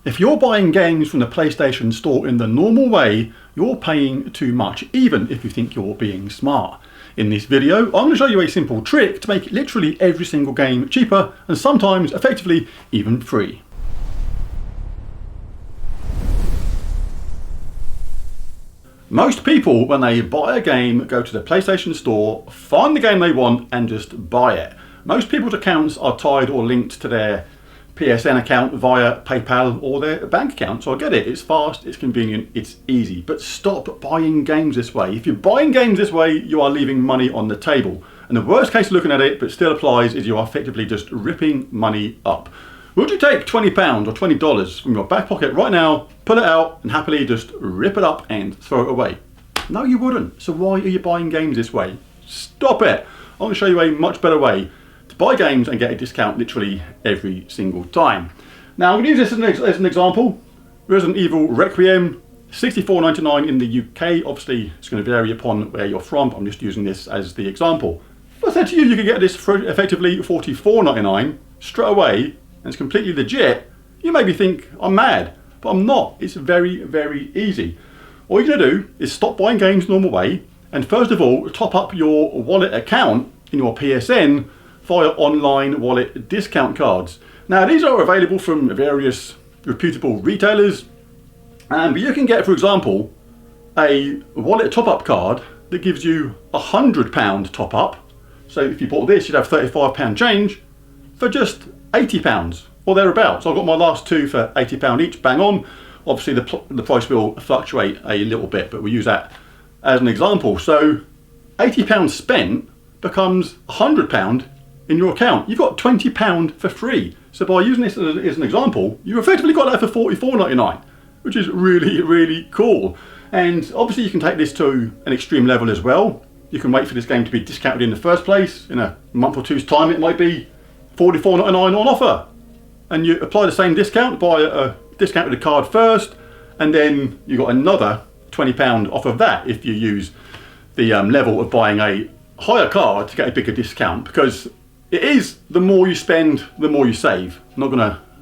If you're buying games from the PlayStation Store in the normal way, you're paying too much, even if you think you're being smart. In this video, I'm going to show you a simple trick to make literally every single game cheaper and sometimes effectively even free. Most people, when they buy a game, go to the PlayStation Store, find the game they want and just buy it. Most people's accounts are tied or linked to their PSN account via PayPal or their bank account. So I get it, it's fast, it's convenient, it's easy. But stop buying games this way. If you're buying games this way, you are leaving money on the table. And the worst case of looking at it, but still applies, is you are effectively just ripping money up. Would you take £20 or $20 from your back pocket right now, pull it out and happily just rip it up and throw it away? No, you wouldn't. So why are you buying games this way? Stop it. I'm going to show you a much better way to buy games and get a discount literally every single time. Now I'm going to use this as an example. Resident Evil Requiem, $64.99 in the UK. Obviously it's going to vary upon where you're from. I'm just using this as the example. If I said to you, you could get this for effectively $44.99 straight away, and it's completely legit, you maybe think I'm mad, but I'm not. It's very, very easy. All you're going to do is stop buying games the normal way, and first of all, top up your wallet account in your PSN via online wallet discount cards. Now, these are available from various reputable retailers, but you can get, for example, a wallet top-up card that gives you £100 top-up. So if you bought this, you'd have £35 change for just £80 or thereabouts. So I've got my last two for £80 each, bang on. Obviously the price will fluctuate a little bit, but we use that as an example. So £80 spent becomes £100 in your account. You've got £20 for free. So by using this as an example, you effectively got that for $44.99, which is really, really cool. And obviously you can take this to an extreme level as well. You can wait for this game to be discounted in the first place. In a month or two's time, it might be $44.99 on offer, and you apply the same discount, buy a discounted card first, and then you got another £20 off of that if you use the level of buying a higher card to get a bigger discount, because it is the more you spend, the more you save. I'm not going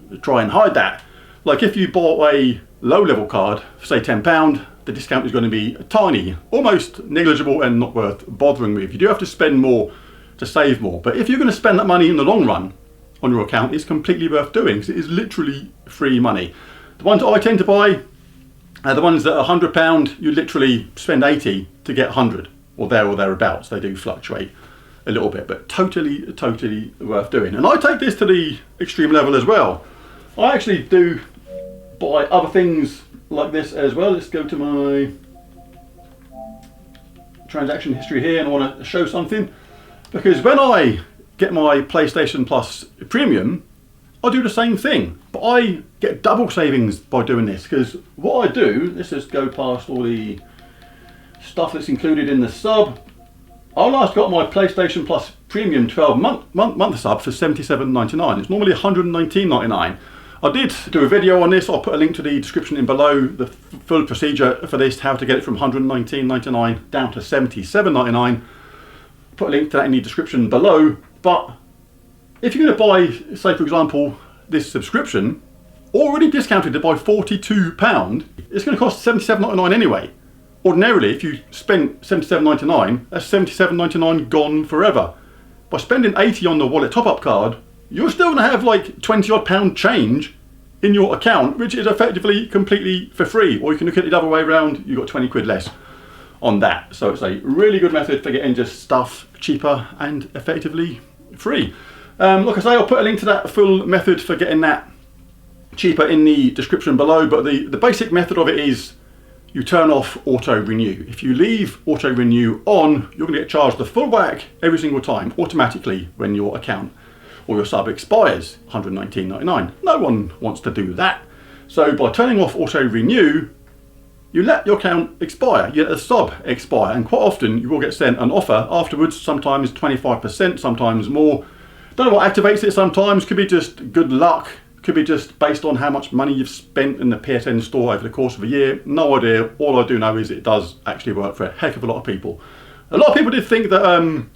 to try and hide that. Like if you bought a low level card for say £10, the discount is going to be tiny, almost negligible and not worth bothering with. You do have to spend more to save more, but if you're going to spend that money in the long run on your account, it's completely worth doing, because it is literally free money. The ones I tend to buy are the ones that are £100. You literally spend 80 to get 100 or thereabouts. They do fluctuate a little bit, but totally worth doing. And I take this to the extreme level as well. I actually do buy other things like this as well. Let's go to my transaction history here, and I want to show something. Because when I get my PlayStation Plus Premium, I do the same thing, but I get double savings by doing this. Because what I do, let's just go past all the stuff that's included in the sub. I last got my PlayStation Plus Premium 12-month sub for $77.99. It's normally $119.99. I did do a video on this. I'll put a link to the description in below, the full procedure for this, how to get it from $119.99 down to $77.99. Put a link to that in the description below. But if you're going to buy, say for example, this subscription, already discounted by £42, it's going to cost $77.99 anyway. Ordinarily, if you spent $77.99, that's $77.99 gone forever. By spending $80 on the wallet top-up card, you're still going to have like £20 change in your account, which is effectively completely for free. Or you can look at it the other way around, you've got 20 quid less on that. So it's a really good method for getting just stuff cheaper and effectively free. Like I say, I'll put a link to that full method for getting that cheaper in the description below, but the basic method of it is you turn off auto renew. If you leave auto renew on, you're going to get charged the full whack every single time automatically when your account or your sub expires, $119.99. No one wants to do that. So by turning off auto renew, you let your account expire, you let the sub expire, and quite often you will get sent an offer afterwards, sometimes 25%, sometimes more. Don't know what activates it sometimes, could be just good luck, could be just based on how much money you've spent in the PSN store over the course of a year. No idea. All I do know is it does actually work for a heck of a lot of people. A lot of people did think that,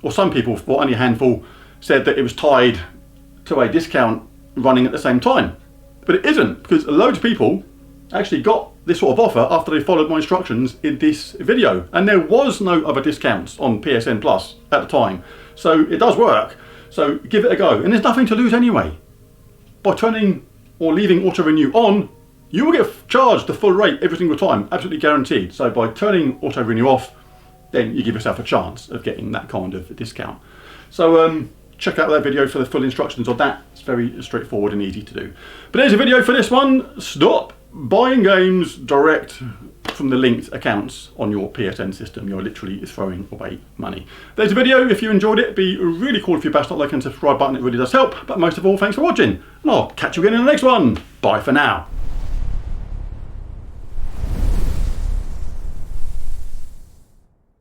or some people, for only a handful, said that it was tied to a discount running at the same time. But it isn't, because loads of people actually got this sort of offer after they followed my instructions in this video. And there was no other discounts on PSN Plus at the time. So it does work. So give it a go. And there's nothing to lose anyway. By turning or leaving auto renew on, you will get charged the full rate every single time, absolutely guaranteed. So by turning auto renew off, then you give yourself a chance of getting that kind of discount. So check out that video for the full instructions on that. It's very straightforward and easy to do. But there's a video for this one. Stop buying games direct from the linked accounts on your PSN system. You're literally throwing away money. There's a video. If you enjoyed it, it'd be really cool if you bash that like and subscribe button. It really does help. But most of all, thanks for watching. And I'll catch you again in the next one. Bye for now.